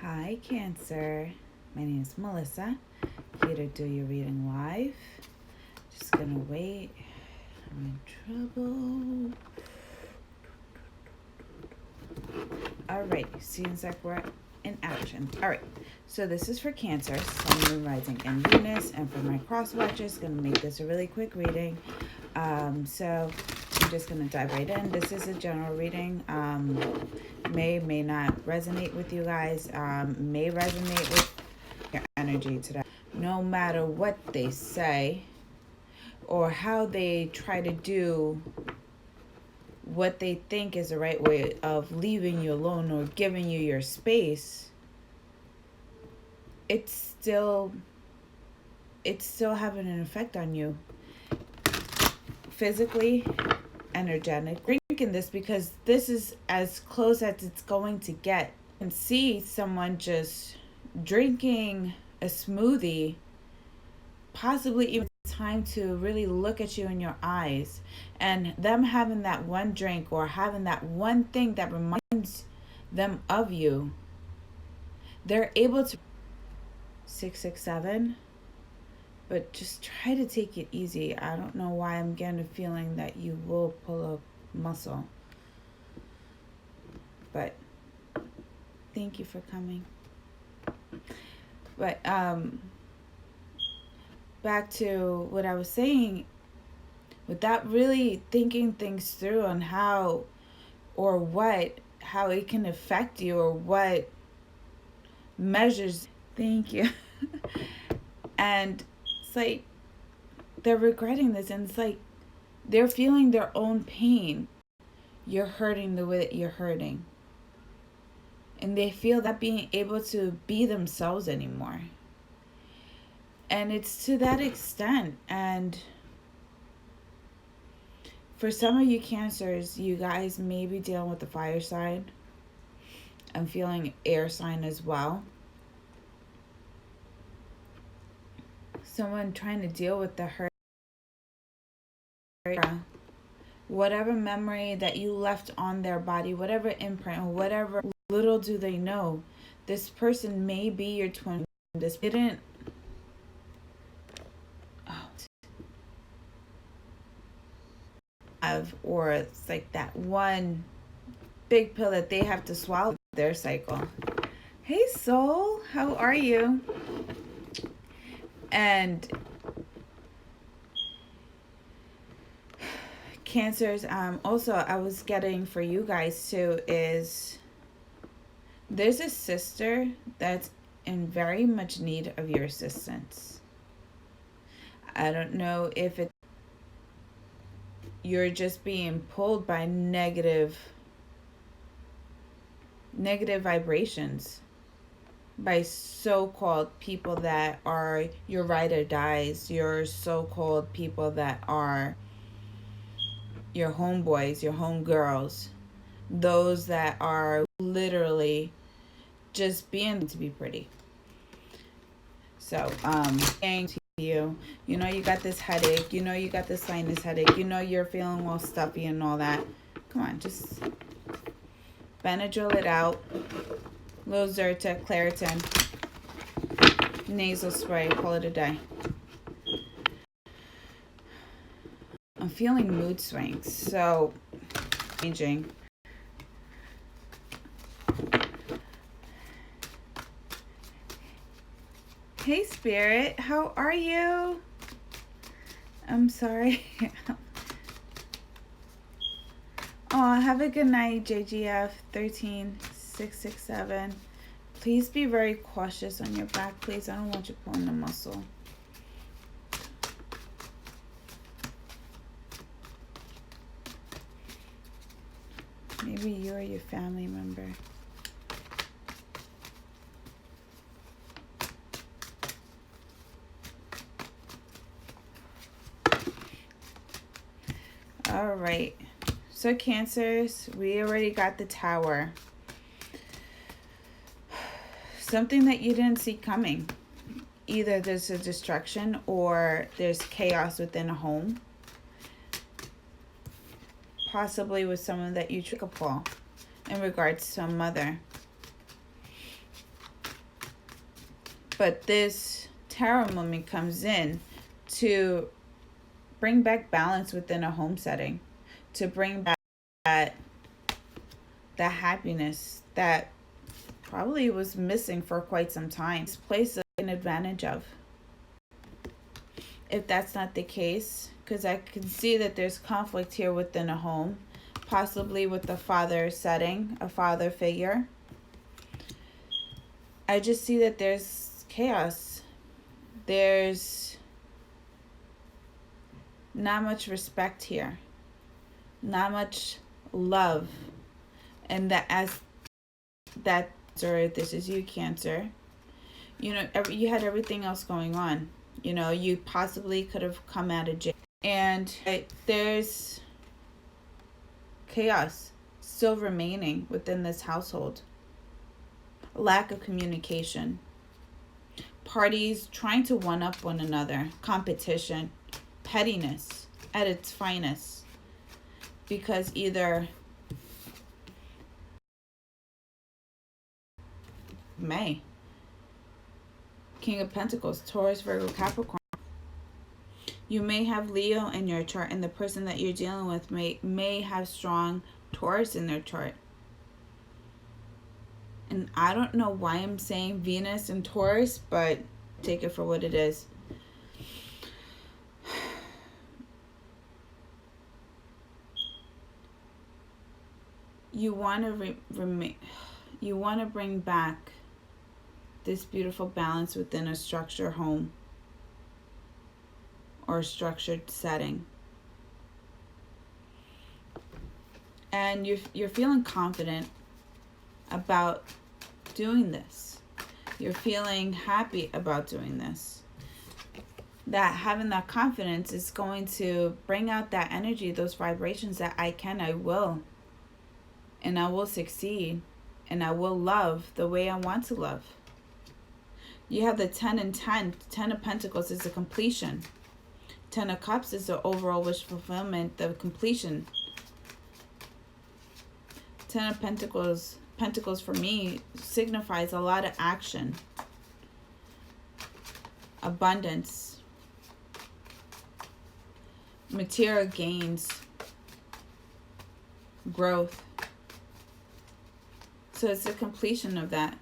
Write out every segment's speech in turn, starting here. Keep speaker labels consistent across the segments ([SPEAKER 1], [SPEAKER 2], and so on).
[SPEAKER 1] Hi, Cancer. My name is Melissa. Here to do your reading live. Just gonna wait. I'm in trouble. Alright, seems like we're in action. Alright, so this is for Cancer, Sun, Moon, Rising, and Venus. And for my cross watchers, gonna make this a really quick reading. So I'm just gonna dive right in. This is a general reading. May not resonate with you guys. May resonate with your energy today. No matter what they say or how they try to do what they think is the right way of leaving you alone or giving you your space, it's still having an effect on you physically, energetic. Drinking this because this is as close as it's going to get. And see someone just drinking a smoothie, possibly even time to really look at you in your eyes, and them having that one drink or having that one thing that reminds them of you, they're able to 667. But just try to take it easy. I don't know why I'm getting a feeling that you will pull a muscle. But thank you for coming. But back to what I was saying, without really thinking things through on how it can affect you or what measures. Thank you. And it's like they're regretting this, and it's like they're feeling their own pain. You're hurting the way that you're hurting. And they feel that being able to be themselves anymore. And it's to that extent. And for some of you Cancers, you guys may be dealing with the fire sign. I'm feeling air sign as well. Someone trying to deal with the hurt. Whatever memory that you left on their body, whatever imprint, whatever, little do they know, this person may be your twin. This didn't. Or it's like that one big pill that they have to swallow their cycle. Hey, soul, how are you? And Cancers, also I was getting for you guys too is there's a sister that's in very much need of your assistance. I don't know if you're just being pulled by negative vibrations by so-called people that are your ride or dies, your so-called people that are your homeboys, your homegirls, those that are literally just being to be pretty. So, saying to you, you know you got this headache, you know you got this sinus headache, you know you're feeling all stuffy and all that. Come on, just Benadryl it out. Little Zyrtec, Claritin, nasal spray, call it a day. I'm feeling mood swings, so changing. Hey, Spirit, how are you? I'm sorry. Oh, have a good night, JGF 13667. Please be very cautious on your back, please. I don't want you pulling the muscle. Maybe you or your family member. All right. So Cancers, we already got the Tower. Something that you didn't see coming. Either there's a destruction or there's chaos within a home. Possibly with someone that you took a pull in regards to a mother. But this tarot moment comes in to bring back balance within a home setting, to bring back that happiness that probably was missing for quite some time. This place is taken advantage of. If that's not the case, because I can see that there's conflict here within a home, possibly with the father setting, a father figure. I just see that there's chaos. There's not much respect here, not much love. And that as that, or this is you, Cancer, you know, you had everything else going on. You know, you possibly could have come out of jail. And there's chaos still remaining within this household. Lack of communication. Parties trying to one-up one another. Competition. Pettiness at its finest. Because either King of Pentacles, Taurus, Virgo, Capricorn. You may have Leo in your chart, and the person that you're dealing with may have strong Taurus in their chart. And I don't know why I'm saying Venus and Taurus, but take it for what it is. You want to you want to bring back this beautiful balance within a structured home or a structured setting. And you're feeling confident about doing this. You're feeling happy about doing this. That having that confidence is going to bring out that energy, those vibrations that I will. And I will succeed. And I will love the way I want to love. You have the 10 and 10. 10 of Pentacles is a completion. 10 of Cups is the overall wish fulfillment, the completion. 10 of Pentacles for me signifies a lot of action. Abundance. Material gains. Growth. So it's a completion of that.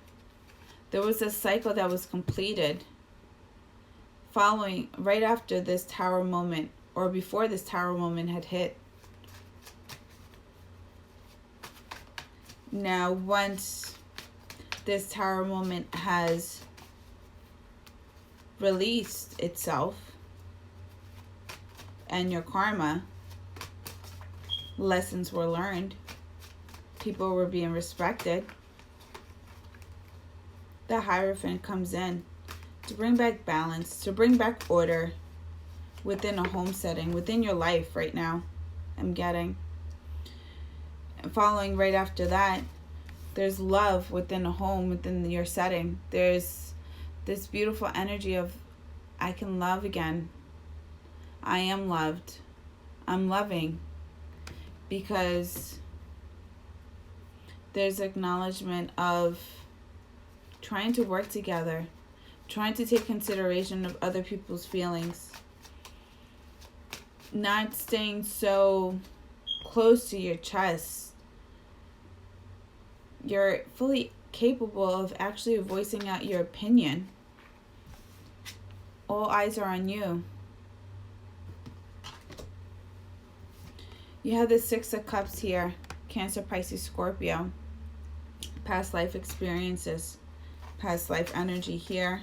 [SPEAKER 1] There was a cycle that was completed following, right after this Tower moment, or before this Tower moment had hit. Now, once this Tower moment has released itself, and your karma, lessons were learned, people were being respected, the Hierophant comes in to bring back balance, to bring back order within a home setting, within your life right now, I'm getting. And following right after that, there's love within a home, within your setting. There's this beautiful energy of, I can love again. I am loved. I'm loving. Because there's acknowledgement of trying to work together, trying to take consideration of other people's feelings, not staying so close to your chest. You're fully capable of actually voicing out your opinion. All eyes are on you. You have the 6 of Cups here, Cancer, Pisces, Scorpio. Past life experiences, past life energy here,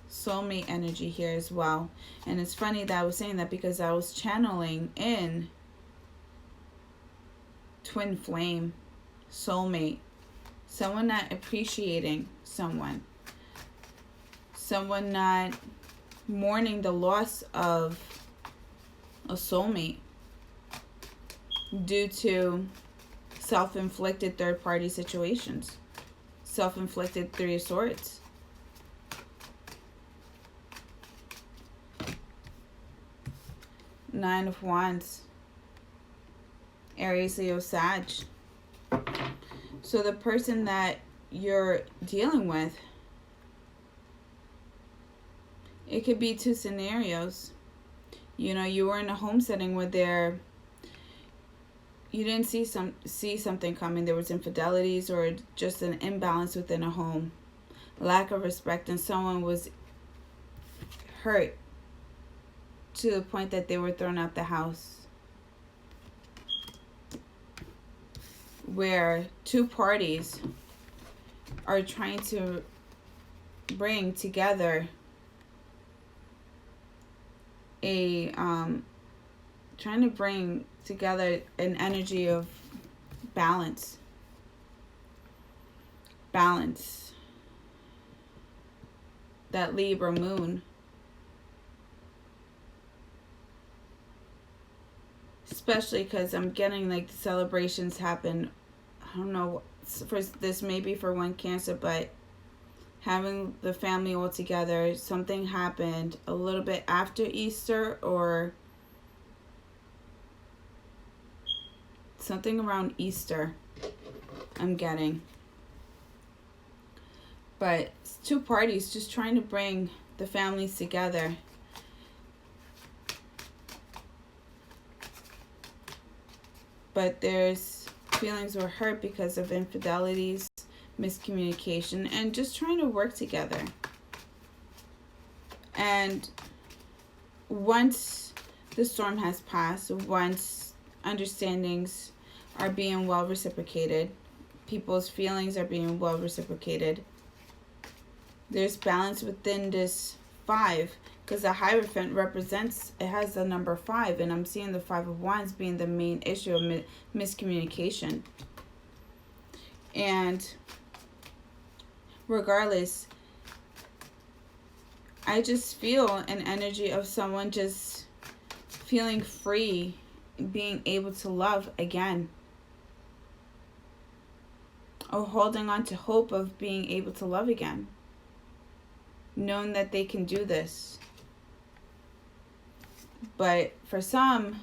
[SPEAKER 1] soulmate energy here as well. And it's funny that I was saying that because I was channeling in twin flame, soulmate, someone not appreciating someone not mourning the loss of a soulmate due to self-inflicted third-party situations. Self-inflicted 3 of Swords. Nine of Wands. Aries, Leo, Sag. So the person that you're dealing with It could be two scenarios. You know, you were in a home setting where you didn't see something coming. There was infidelities or just an imbalance within a home, lack of respect, and someone was hurt to the point that they were thrown out the house. Where two parties are trying to bring together trying to bring together an energy of balance. That Libra moon. Especially because I'm getting like the celebrations happen. I don't know, for this maybe for one Cancer, but having the family all together, something happened a little bit after Easter or something around Easter, I'm getting. But it's two parties just trying to bring the families together. But there's feelings were hurt because of infidelities, miscommunication, and just trying to work together. And once the storm has passed, once understandings are being well reciprocated, people's feelings are being well reciprocated, there's balance within this 5, because the Hierophant represents, it has the number 5, and I'm seeing the 5 of Wands being the main issue of miscommunication. And regardless, I just feel an energy of someone just feeling free, being able to love again, or holding on to hope of being able to love again, knowing that they can do this. But for some,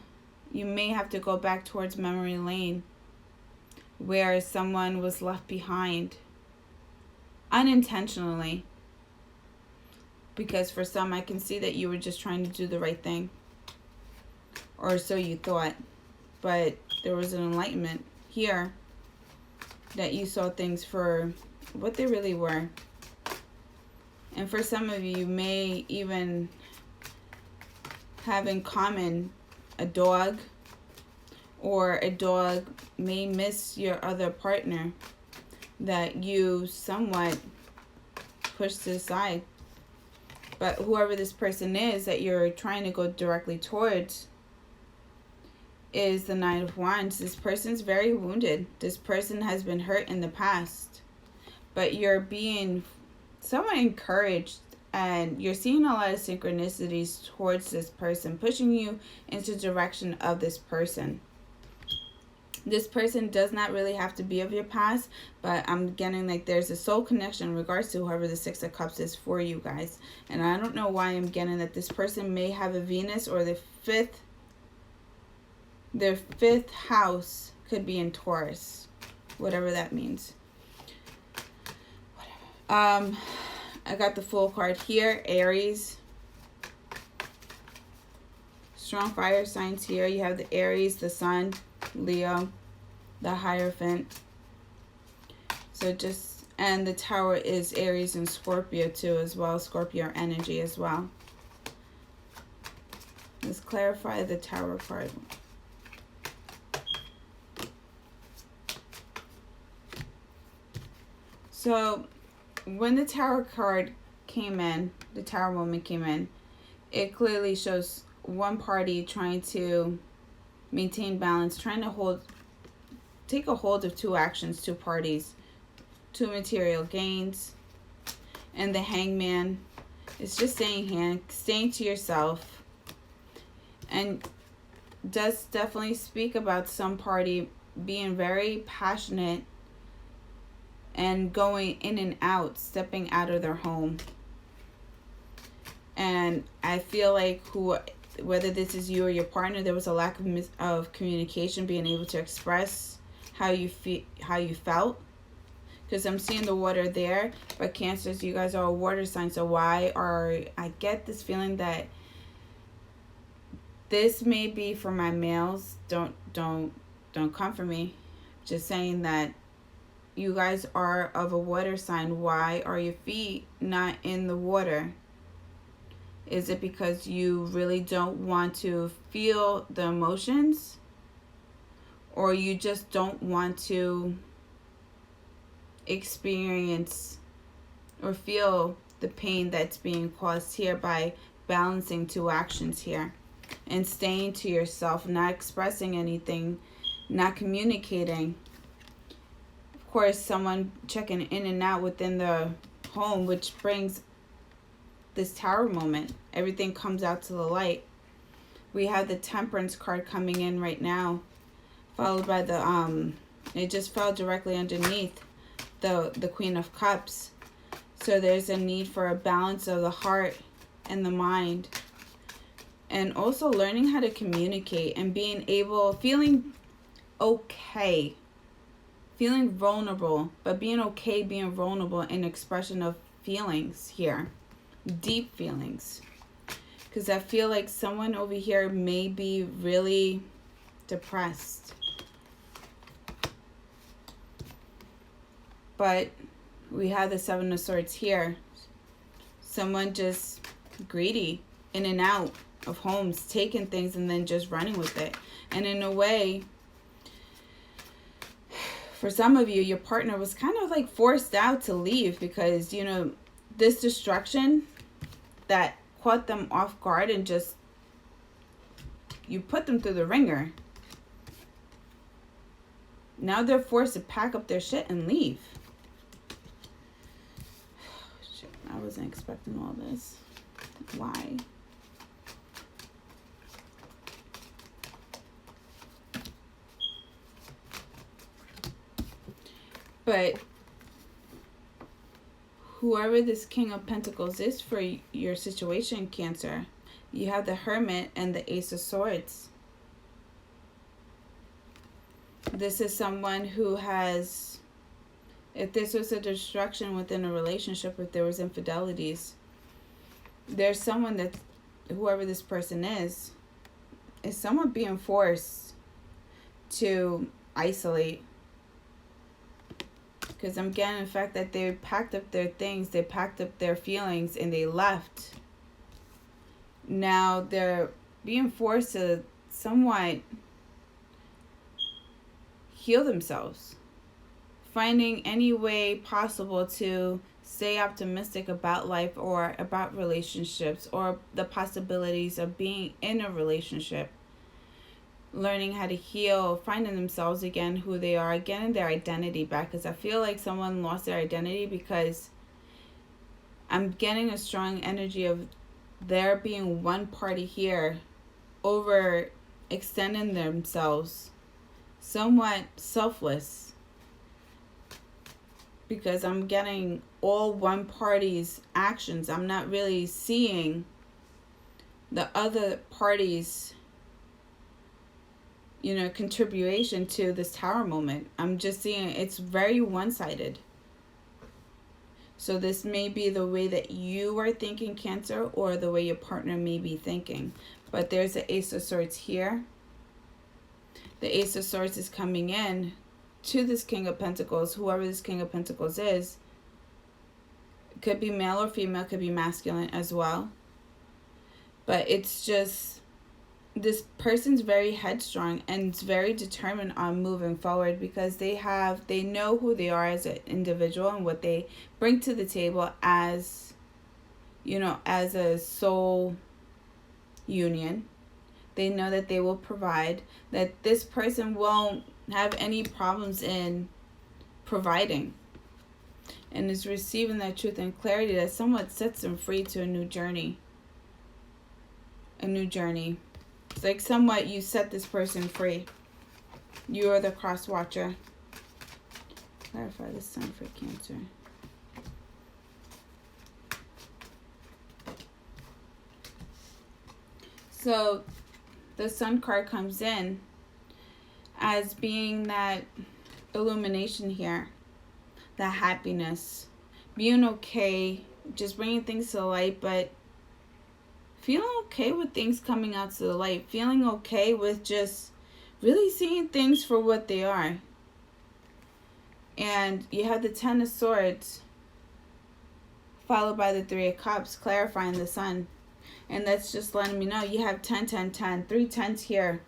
[SPEAKER 1] you may have to go back towards memory lane, where someone was left behind unintentionally. Because for some, I can see that you were just trying to do the right thing, or so you thought. But there was an enlightenment here that you saw things for what they really were. And for some of you, you may even have in common a dog, or a dog may miss your other partner that you somewhat pushed to the side. But whoever this person is that you're trying to go directly towards is the Knight of Wands. This person's very wounded. This person has been hurt in the past. But you're being somewhat encouraged, and you're seeing a lot of synchronicities towards this person, pushing you into the direction of this person. This person does not really have to be of your past, but I'm getting like there's a soul connection in regards to whoever the 6 of Cups is for you guys. And I don't know why I'm getting that this person may have a Venus, or their fifth house could be in Taurus, whatever that means. I got the Fool card here. Aries. Strong fire signs here. You have the Aries, the Sun, Leo, the Hierophant. So just, and the Tower is Aries and Scorpio too as well. Scorpio energy as well. Let's clarify the Tower card. So when the Tower card came in, the Tower woman came in, it clearly shows one party trying to maintain balance, trying to take a hold of two actions, two parties, two material gains. And the Hangman is just staying to yourself, and does definitely speak about some party being very passionate and going in and out, stepping out of their home. And I feel like whether this is you or your partner, there was a lack of communication, being able to express how you felt, because I'm seeing the water there. But Cancers, you guys are a water sign, so I get this feeling that this may be for my males. Don't come for me. Just saying that you guys are of a water sign. Why are your feet not in the water? Is it because you really don't want to feel the emotions? Or you just don't want to experience or feel the pain that's being caused here by balancing two actions here and staying to yourself, not expressing anything, not communicating? Of course, someone checking in and out within the home, which brings this Tower moment. Everything comes out to the light. We have the Temperance card coming in right now, followed by the it just fell directly underneath the Queen of Cups. So there's a need for a balance of the heart and the mind, and also learning how to communicate and feeling okay, feeling vulnerable, but being okay being vulnerable in expression of feelings here, deep feelings. Because I feel like someone over here may be really depressed. But we have the Seven of Swords here. Someone just greedy, in and out of homes, taking things and then just running with it. And in a way, for some of you, your partner was kind of like forced out to leave because, you know, this destruction that caught them off guard and just, you put them through the ringer. Now they're forced to pack up their shit and leave. Shit, I wasn't expecting all this. Why? But whoever this King of Pentacles is for your situation, Cancer, you have the Hermit and the Ace of Swords. This is someone who has, if this was a destruction within a relationship, if there was infidelities, there's someone that, whoever this person is someone being forced to isolate. Because I'm getting the fact that they packed up their things, they packed up their feelings, and they left. Now they're being forced to somewhat heal themselves. Finding any way possible to stay optimistic about life or about relationships or the possibilities of being in a relationship. Learning how to heal, finding themselves again, who they are, getting their identity back. Because I feel like someone lost their identity, because I'm getting a strong energy of there being one party here over extending themselves, somewhat selfless. Because I'm getting all one party's actions. I'm not really seeing the other party's, you know, contribution to this Tower moment. I'm just seeing it's very one-sided. So this may be the way that you are thinking, Cancer, or the way your partner may be thinking. But there's the Ace of Swords here. The Ace of Swords is coming in to this King of Pentacles, whoever this King of Pentacles is. Could be male or female, could be masculine as well. But it's just, this person's very headstrong and very determined on moving forward, because they know who they are as an individual and what they bring to the table as, you know, as a soul union. They know that they will provide, that this person won't have any problems in providing, and is receiving that truth and clarity that somewhat sets them free to a new journey. A new journey. It's like somewhat you set this person free. You are the cross watcher. Clarify the sun for Cancer. So the Sun card comes in as being that illumination here. the happiness, being okay, just bringing things to the light, but feeling okay with things coming out to the light, feeling okay with just really seeing things for what they are. And you have the Ten of Swords followed by the Three of Cups, clarifying the Sun. And that's just letting me know you have 10, 10, 10, 3 10s here.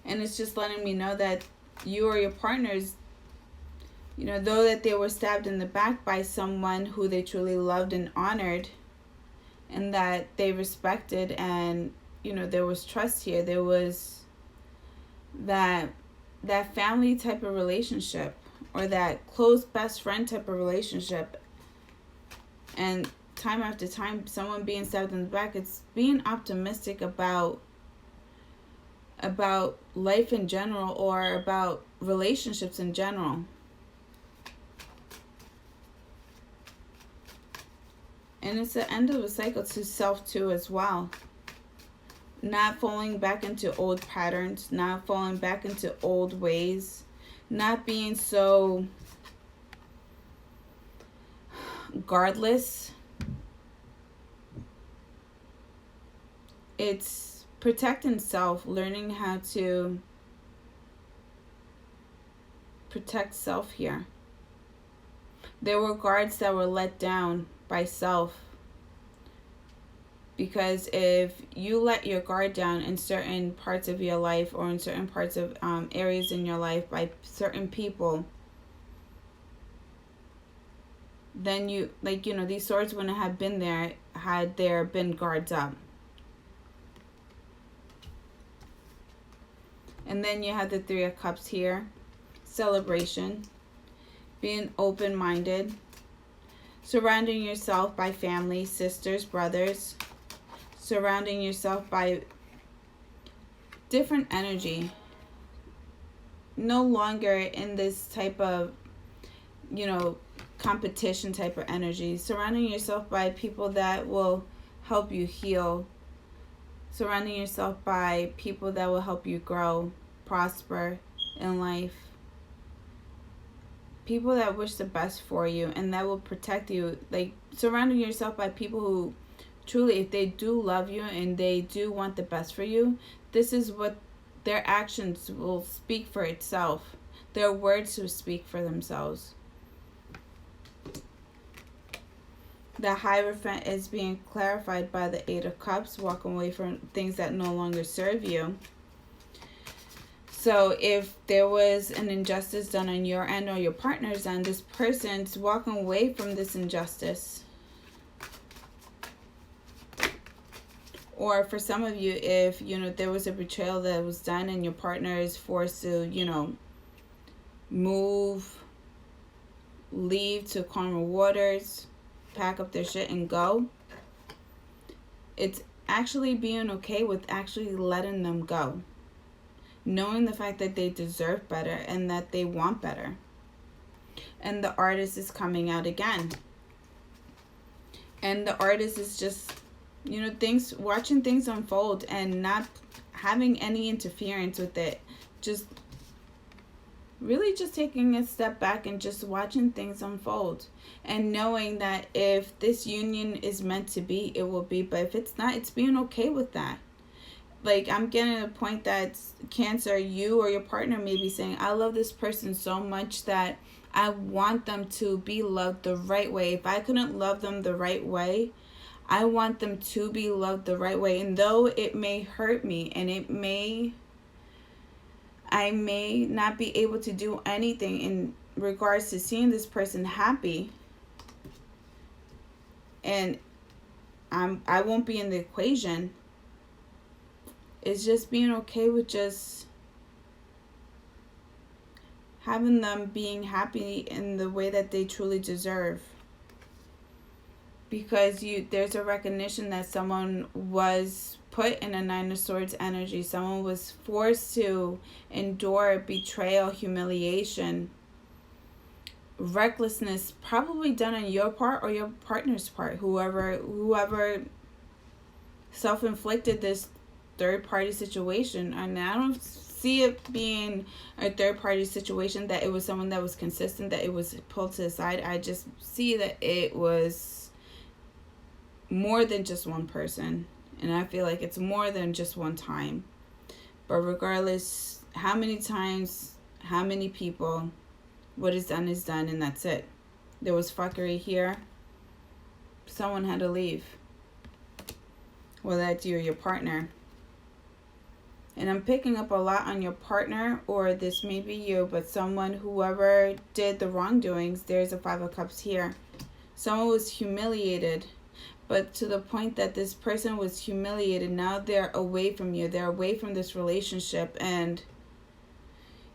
[SPEAKER 1] And it's just letting me know that you or your partners, though that they were stabbed in the back by someone who they truly loved and honored, and that they respected, and, there was trust here. There was that family type of relationship, or that close best friend type of relationship. And time after time, someone being stabbed in the back, it's being optimistic about life in general, or about relationships in general. And it's the end of a cycle to self too as well. Not falling back into old patterns, not falling back into old ways, not being so guardless. It's protecting self, learning how to protect self here. There were guards that were let down by self, because if you let your guard down in certain parts of your life, or in certain parts of areas in your life by certain people, then these swords wouldn't have been there had there been guards up. And then you have the Three of Cups here, celebration, being open-minded, surrounding yourself by family, sisters, brothers, surrounding yourself by different energy. No longer in this type of, competition type of energy. Surrounding yourself by people that will help you heal. Surrounding yourself by people that will help you grow, prosper in life. People that wish the best for you and that will protect you. Like, surrounding yourself by people who truly, if they do love you and they do want the best for you, this is what their actions will speak for itself. Their words will speak for themselves. The Hierophant is being clarified by the Eight of Cups, walking away from things that no longer serve you. So if there was an injustice done on your end or your partner's end, this person's walking away from this injustice. Or for some of you, if, there was a betrayal that was done and your partner is forced to, move, leave to calmer waters, pack up their shit and go. It's actually being okay with actually letting them go. Knowing the fact that they deserve better and that they want better. And the Artist is coming out again. And the Artist is just, watching things unfold and not having any interference with it. Just really just taking a step back and just watching things unfold. And knowing that if this union is meant to be, it will be. But if it's not, it's being okay with that. Like, I'm getting to a point that Cancer, you or your partner may be saying, I love this person so much that I want them to be loved the right way. If I couldn't love them the right way, I want them to be loved the right way. And though it may hurt me and I may not be able to do anything in regards to seeing this person happy, and I won't be in the equation. It's just being okay with just having them being happy in the way that they truly deserve. Because there's a recognition that someone was put in a Nine of Swords energy. Someone was forced to endure betrayal, humiliation, recklessness, probably done on your part or your partner's part. Whoever self-inflicted this third-party situation. And I don't see see it being a third party situation, that it was someone that was consistent, that it was pulled to the side. I just see that it was more than just one person. And I feel like it's more than just one time. But regardless, how many times, how many people, what is done, and that's it. There was fuckery here. Someone had to leave. Whether that's you or your partner. And I'm picking up a lot on your partner, or this may be you, but someone, whoever did the wrongdoings. There's a 5 of Cups here. Someone was humiliated, but to the point that this person was humiliated, now they're away from you. They're away from this relationship. And,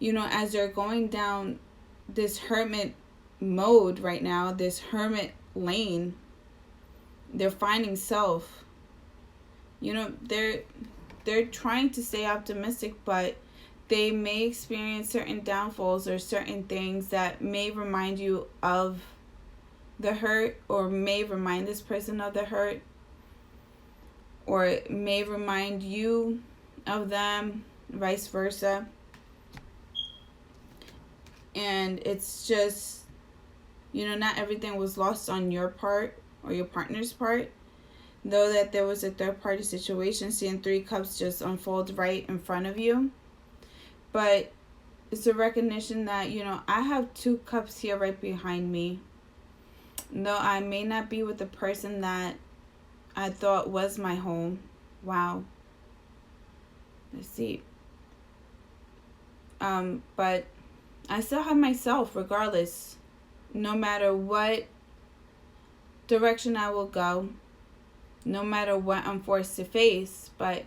[SPEAKER 1] you know, as they're going down this hermit mode right now, this hermit lane, they're finding self. You know, they're trying to stay optimistic, but they may experience certain downfalls or certain things that may remind you of the hurt, or may remind this person of the hurt, or it may remind you of them, vice versa. And it's just, you know, not everything was lost on your part or your partner's part. Though that there was a third party situation, seeing 3 cups just unfold right in front of you. But it's a recognition that, you know, I have 2 cups here right behind me. Though I may not be with the person that I thought was my home. Wow. Let's see. But I still have myself regardless. No matter what direction I will go. No matter what I'm forced to face, but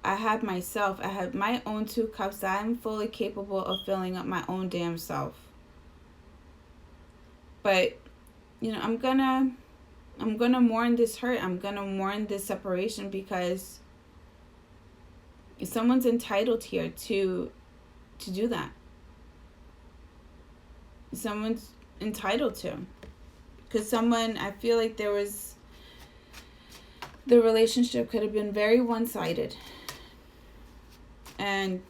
[SPEAKER 1] I have myself. I have my own 2 cups that I'm fully capable of filling up my own damn self. But, you know, I'm gonna mourn this hurt. I'm gonna mourn this separation, because someone's entitled here to do that. Someone's entitled to. Because I feel like the relationship could have been very one-sided. And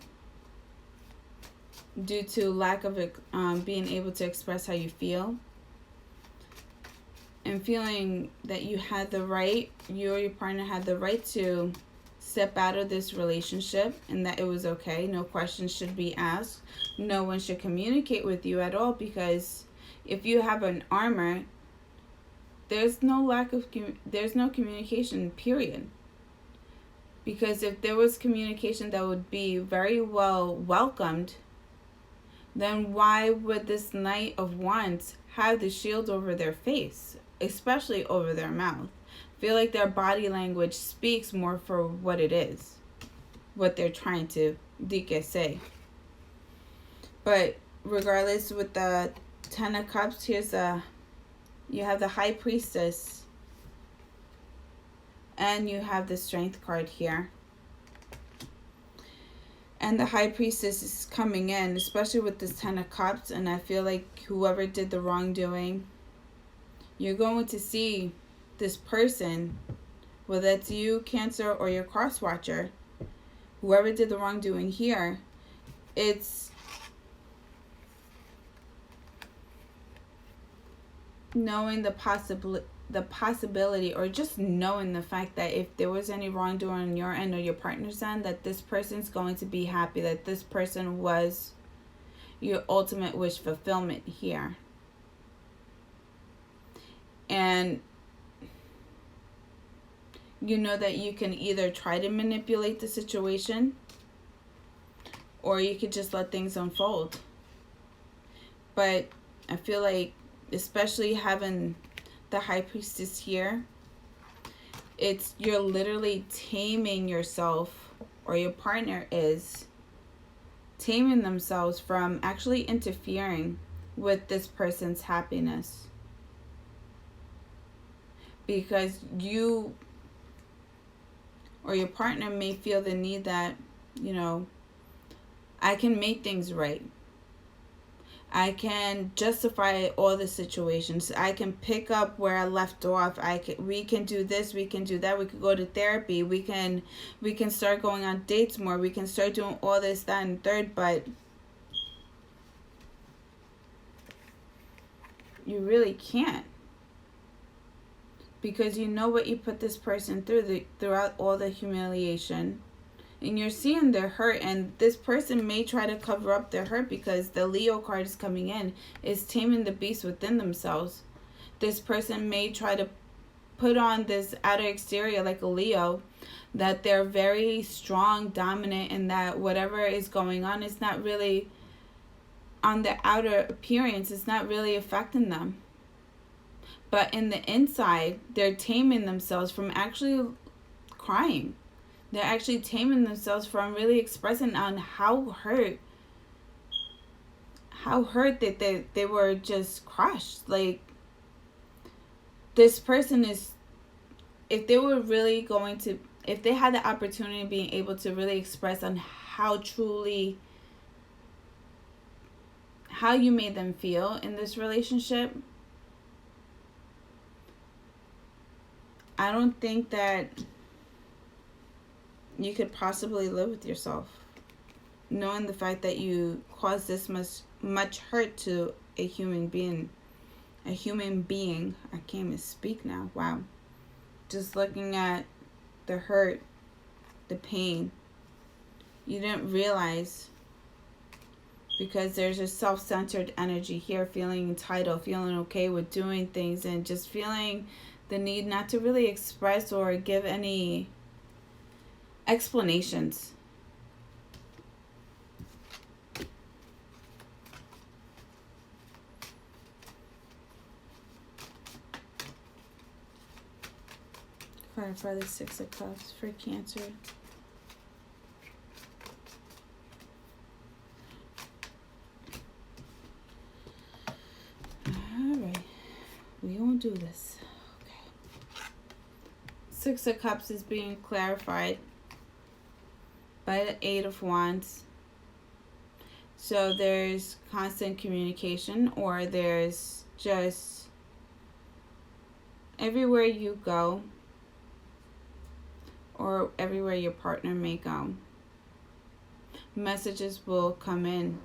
[SPEAKER 1] due to lack of being able to express how you feel, and feeling that you or your partner had the right to step out of this relationship, and that it was okay. No questions should be asked. No one should communicate with you at all, because if you have an armor, there's no communication, period. Because if there was communication that would be very well welcomed, then why would this Knight of Wands have the shield over their face, especially over their mouth? I feel like their body language speaks more for what it is, what they're trying to say. But regardless, with the 10 of Cups, you have the High Priestess, and you have the Strength card here. And the High Priestess is coming in, especially with this 10 of Cups, and I feel like whoever did the wrongdoing, you're going to see this person, whether it's you, Cancer, or your cross watcher, whoever did the wrongdoing here, it's knowing the possibility, or just knowing the fact that if there was any wrongdoing on your end or your partner's end, that this person's going to be happy, that this person was your ultimate wish fulfillment here. And you know that you can either try to manipulate the situation, or you could just let things unfold. But I feel like, especially having the High Priestess here, you're literally taming yourself, or your partner is taming themselves from actually interfering with this person's happiness. Because you or your partner may feel the need that, you know, I can make things right. I can justify all the situations. I can pick up where I left off. We can do this, we can do that. We could go to therapy. We can start going on dates more. We can start doing all this, that, and third, but you really can't. Because you know what you put this person through throughout all the humiliation. And you're seeing their hurt, and this person may try to cover up their hurt because the Leo card is coming in, is taming the beast within themselves. This person may try to put on this outer exterior like a Leo, that they're very strong, dominant, and that whatever is going on is not really, on the outer appearance, it's not really affecting them. But in the inside, they're taming themselves from actually crying. They're actually taming themselves from really expressing on how hurt that they were just crushed. Like, this person is, if they were really going to, if they had the opportunity of being able to really express on how truly, how you made them feel in this relationship, I don't think that you could possibly live with yourself, knowing the fact that you caused this much hurt to a human being. I can't even speak now. Wow. Just looking at the hurt, the pain, you didn't realize, because there's a self-centered energy here, feeling entitled, feeling okay with doing things, and just feeling the need not to really express or give any explanations. For the Six of Cups for Cancer. Alright, we gonna do this. Okay. Six of Cups is being clarified by the Eight of Wands. So there's constant communication, or there's just, everywhere you go, or everywhere your partner may go, messages will come in.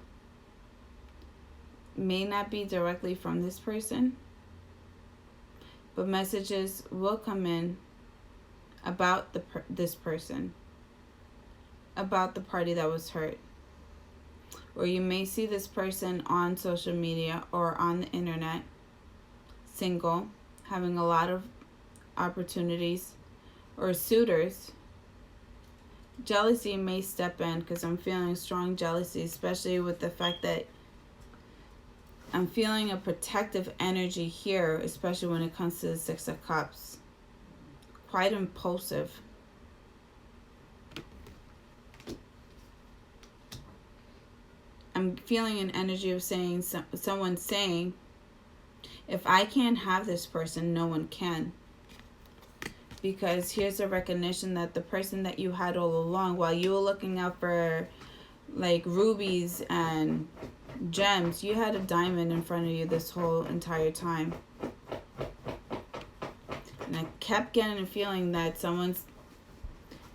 [SPEAKER 1] May not be directly from this person, but messages will come in about this person, about the party that was hurt. Or you may see this person on social media or on the internet, single, having a lot of opportunities, or suitors. Jealousy may step in, because I'm feeling strong jealousy, especially with the fact that I'm feeling a protective energy here, especially when it comes to the Six of Cups. Quite impulsive. I'm feeling an energy of saying, someone saying, if I can't have this person, no one can. Because here's a recognition that the person that you had all along, while you were looking out for like rubies and gems, you had a diamond in front of you this whole entire time. And I kept getting a feeling that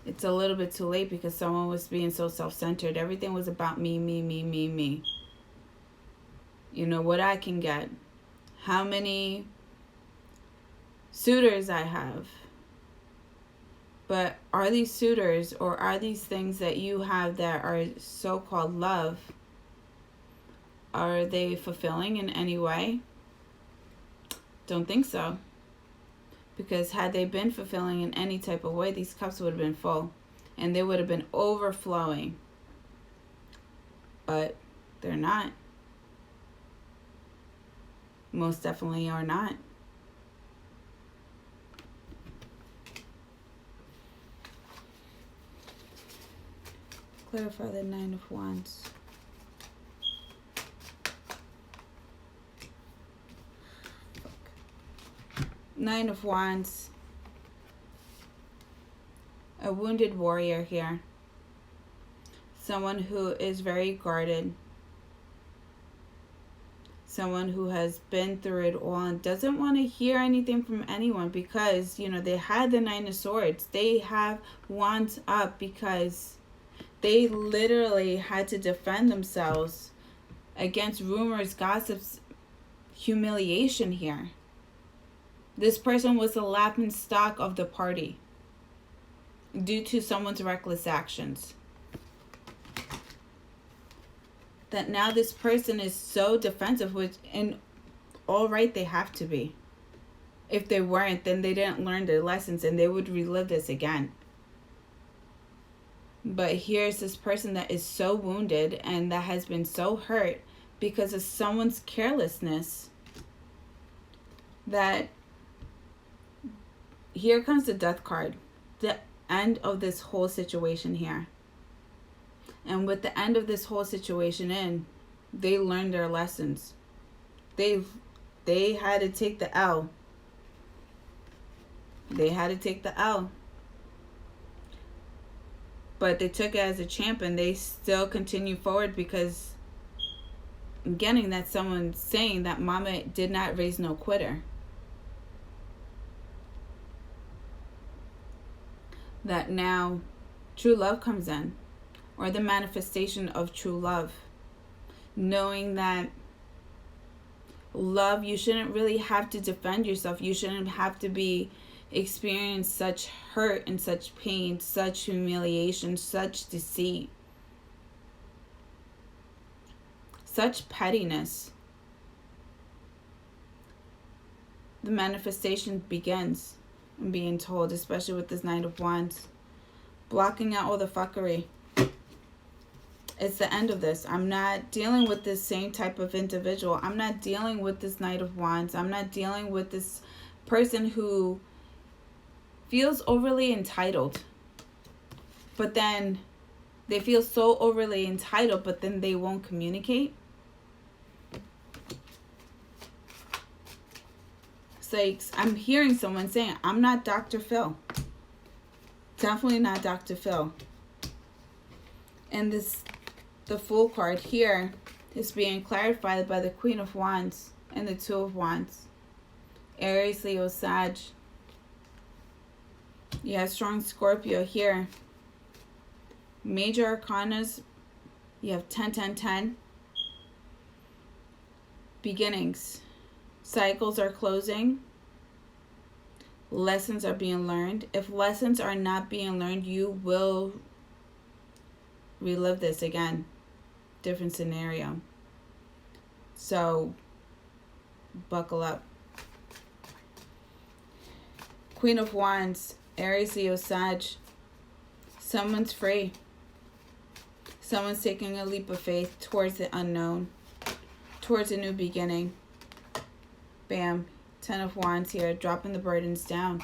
[SPEAKER 1] it's a little bit too late, because someone was being so self-centered. Everything was about me, me, me, me, me. You know, what I can get. How many suitors I have. But are these suitors, or are these things that you have that are so-called love, are they fulfilling in any way? Don't think so. Because had they been fulfilling in any type of way, these cups would have been full. And they would have been overflowing. But they're not. Most definitely are not. Clarify the Nine of Wands. Nine of Wands. A wounded warrior here. Someone who is very guarded. someone who has been through it all and doesn't want to hear anything from anyone because, they had the Nine of Swords. They have wands up because they literally had to defend themselves against rumors, gossips, humiliation here. This person was the laughing stock of the party due to someone's reckless actions. That now this person is so defensive, which, and all right, they have to be. If they weren't, then they didn't learn their lessons and they would relive this again. But here's this person that is so wounded and that has been so hurt because of someone's carelessness, that here comes the Death card, the end of this whole situation here. And with the end of this whole situation they learned their lessons. They had to take the L. They had to take the L. But they took it as a champ and they still continue forward because I'm getting that someone saying that mama did not raise no quitter. That now true love comes in, or the manifestation of true love. Knowing that love, you shouldn't really have to defend yourself. You shouldn't have to experience such hurt and such pain, such humiliation, such deceit, such pettiness. The manifestation begins, I'm being told, especially with this Knight of Wands. Blocking out all the fuckery. It's the end of this. I'm not dealing with this same type of individual. I'm not dealing with this Knight of Wands. I'm not dealing with this person who feels overly entitled. But then they feel so overly entitled, but then they won't communicate. It's like, I'm hearing someone saying, I'm not Dr. Phil. Definitely not Dr. Phil. And the Fool card here is being clarified by the Queen of Wands and the Two of Wands. Aries, Leo, Sag. You have strong Scorpio here. Major arcanas, you have 10, 10, 10. Beginnings. Cycles are closing. Lessons are being learned. If lessons are not being learned, you will relive this again. Different scenario. So, buckle up. Queen of Wands, Aries, Leo, Sag. Someone's free. Someone's taking a leap of faith towards the unknown, towards a new beginning. Bam. 10 of Wands here, dropping the burdens down.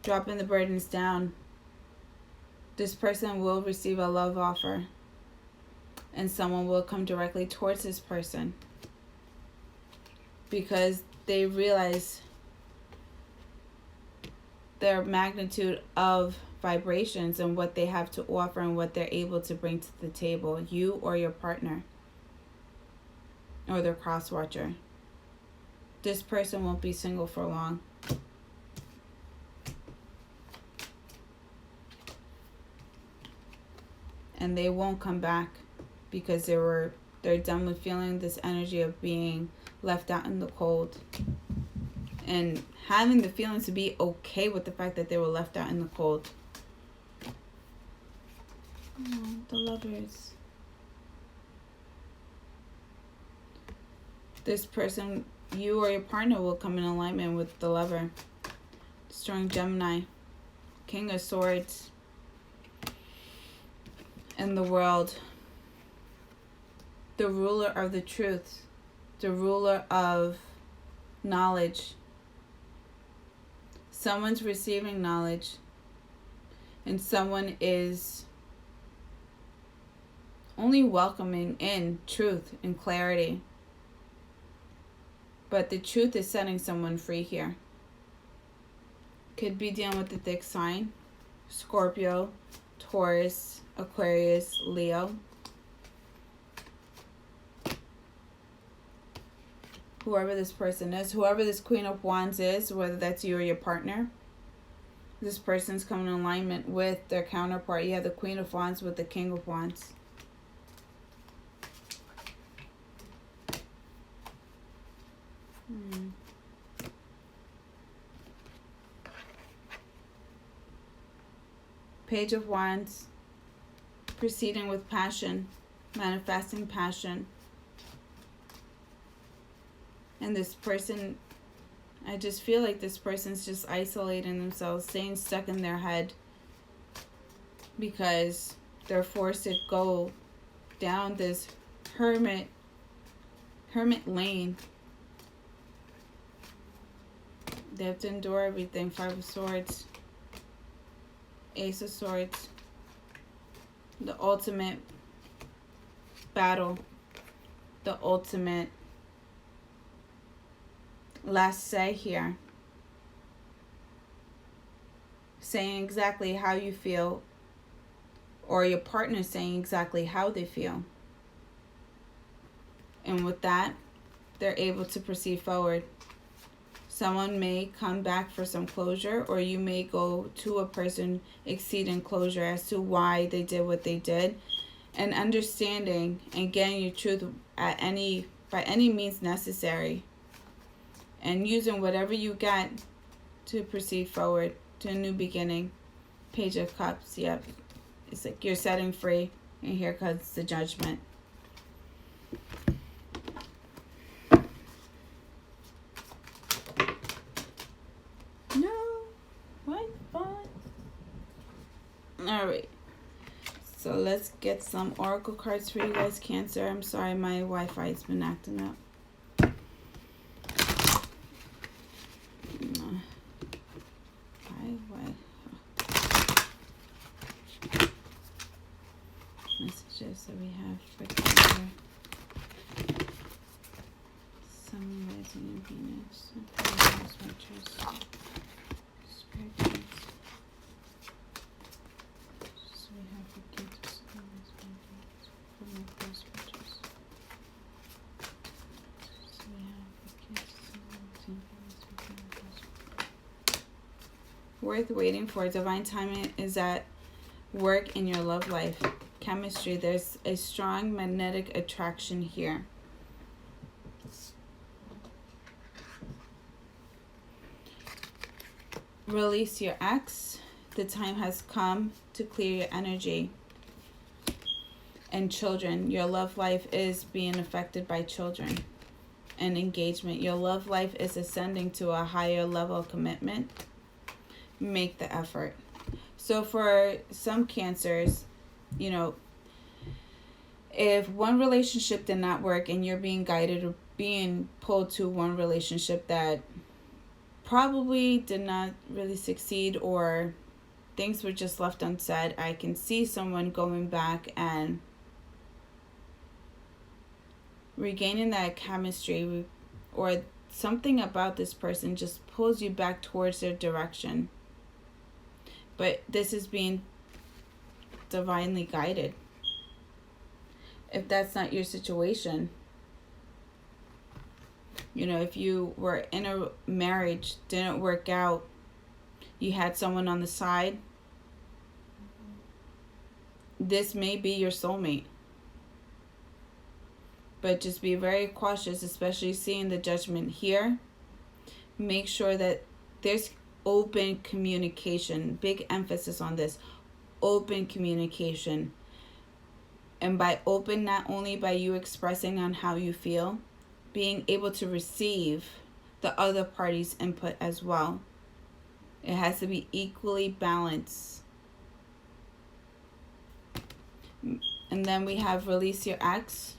[SPEAKER 1] Dropping the burdens down. This person will receive a love offer, and someone will come directly towards this person because they realize their magnitude of vibrations and what they have to offer and what they're able to bring to the table, you or your partner or their cross watcher. This person won't be single for long. And they won't come back because they're done with feeling this energy of being left out in the cold. And having the feelings to be okay with the fact that they were left out in the cold. Oh, the Lovers. This person, you or your partner, will come in alignment with the Lover. Strong Gemini. King of Swords. In the World. The ruler of the truth. The ruler of knowledge. Someone's receiving knowledge. And someone is only welcoming in truth and clarity. But the truth is setting someone free here. Could be dealing with the thick sign. Scorpio, Taurus, Aquarius, Leo. whoever this person is, whoever this Queen of Wands is, whether that's you or your partner. This person's coming in alignment with their counterpart. You have the Queen of Wands with the King of Wands. Page of Wands, proceeding with passion, manifesting passion. And this person, I just feel like this person's just isolating themselves, staying stuck in their head because they're forced to go down this hermit lane. They have to endure everything. Five of Swords, Ace of Swords, the ultimate battle, the ultimate last say here. Saying exactly how you feel, or your partner saying exactly how they feel. And with that, they're able to proceed forward. Someone may come back for some closure, or you may go to a person exceeding closure as to why they did what they did, and understanding and getting your truth by any means necessary, and using whatever you got to proceed forward to a new beginning. Page of Cups, yep. It's like you're setting free, and here comes the Judgment. Alright, so let's get some oracle cards for you guys, Cancer. I'm sorry, my Wi-Fi's been acting up. Messages that we have for Cancer. Sun, rising, and Venus. Spirit guides. Worth waiting for. Divine timing is at work in your love life. Chemistry. There's a strong magnetic attraction here. Release your ex. The time has come to clear your energy. And children. Your love life is being affected by children. And engagement. Your love life is ascending to a higher level of commitment. Make the effort. So for some Cancers, you know, if one relationship did not work and you're being guided or being pulled to one relationship that probably did not really succeed, or things were just left unsaid, I can see someone going back and regaining that chemistry, or something about this person just pulls you back towards their direction. But this is being divinely guided. If that's not your situation, you know, if you were in a marriage, didn't work out, you had someone on the side, this may be your soulmate. But just be very cautious, especially seeing the Judgment here. Make sure that there's open communication. Big emphasis on this. Open communication. And by open, not only by you expressing on how you feel, being able to receive the other party's input as well. It has to be equally balanced. And then we have release your ex.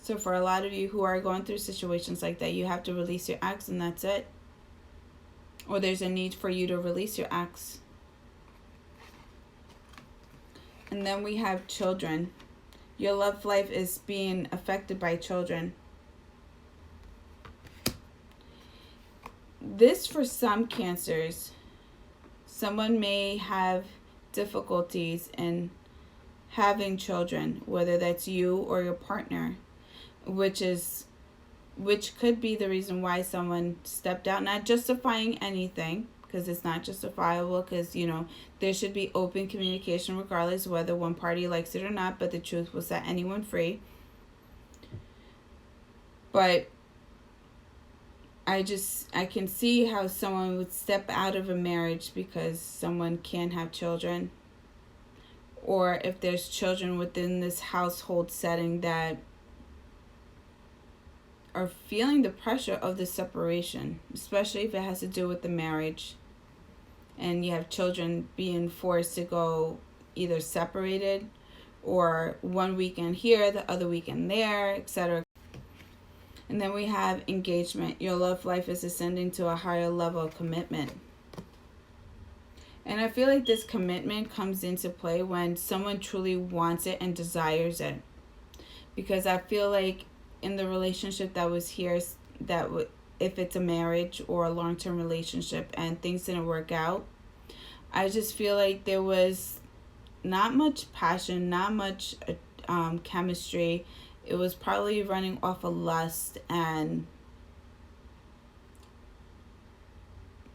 [SPEAKER 1] So for a lot of you who are going through situations like that, you have to release your ex and that's it. Or there's a need for you to release your ex. And then we have children. Your love life is being affected by children. This, for some Cancers, someone may have difficulties in having children, whether that's you or your partner. which could be the reason why someone stepped out, not justifying anything, because it's not justifiable, because there should be open communication regardless whether one party likes it or not, but the truth will set anyone free. But I can see how someone would step out of a marriage because someone can't have children, or if there's children within this household setting that are feeling the pressure of the separation, especially if it has to do with the marriage, and you have children being forced to go either separated or one weekend here, the other weekend there, etc. And then we have engagement. Your love life is ascending to a higher level of commitment. And I feel like this commitment comes into play when someone truly wants it and desires it. Because I feel like in the relationship that was here, if it's a marriage or a long-term relationship and things didn't work out, I just feel like there was not much passion, not much chemistry. It was probably running off of lust and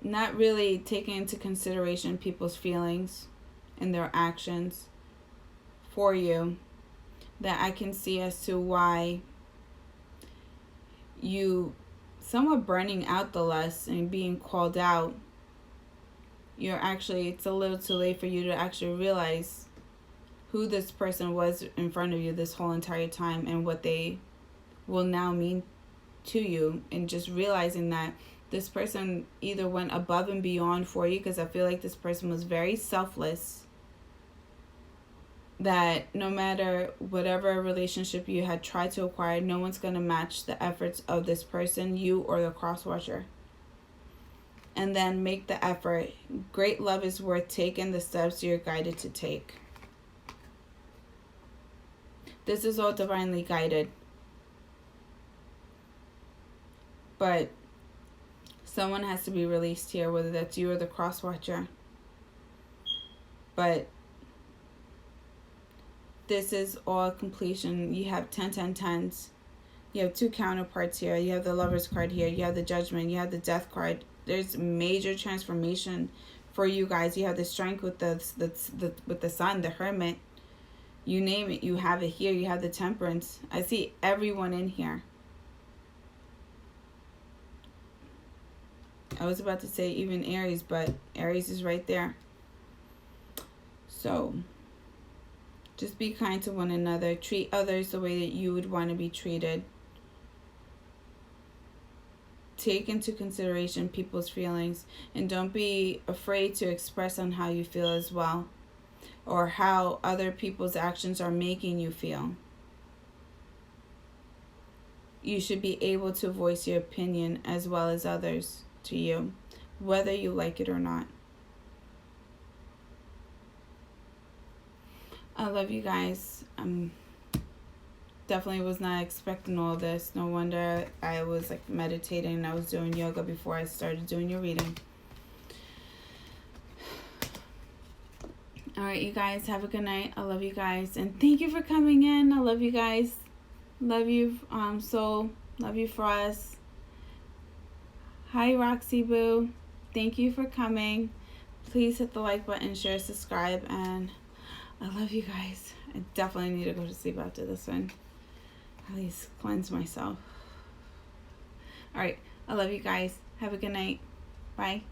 [SPEAKER 1] not really taking into consideration people's feelings and their actions for you, that I can see as to why you somewhat burning out the lust and being called out. It's a little too late for you to actually realize who this person was in front of you this whole entire time and what they will now mean to you, and just realizing that this person either went above and beyond for you, because I feel like this person was very selfless, that no matter whatever relationship you had tried to acquire, no one's going to match the efforts of this person, you or the cross-watcher. And then make the effort. Great love is worth taking the steps you're guided to take. This is all divinely guided. But someone has to be released here, whether that's you or the cross-watcher. But this is all completion. You have 10, 10, 10s. You have two counterparts here. You have the Lover's card here. You have the Judgment. You have the Death card. There's major transformation for you guys. You have the Strength with the Sun, the Hermit. You name it, you have it here. You have the Temperance. I see everyone in here. I was about to say even Aries, but Aries is right there. So just be kind to one another. Treat others the way that you would want to be treated. Take into consideration people's feelings, and don't be afraid to express on how you feel as well, or how other people's actions are making you feel. You should be able to voice your opinion as well as others to you, whether you like it or not. I love you guys. Definitely was not expecting all this. No wonder I was meditating and I was doing yoga before I started doing your reading. All right, you guys, have a good night. I love you guys, and thank you for coming in. I love you guys. Love you, Soul. Love you, Frost. Hi, Roxy Boo. Thank you for coming. Please hit the like button, share, subscribe, and I love you guys. I definitely need to go to sleep after this one. At least cleanse myself. All right, I love you guys. Have a good night. Bye.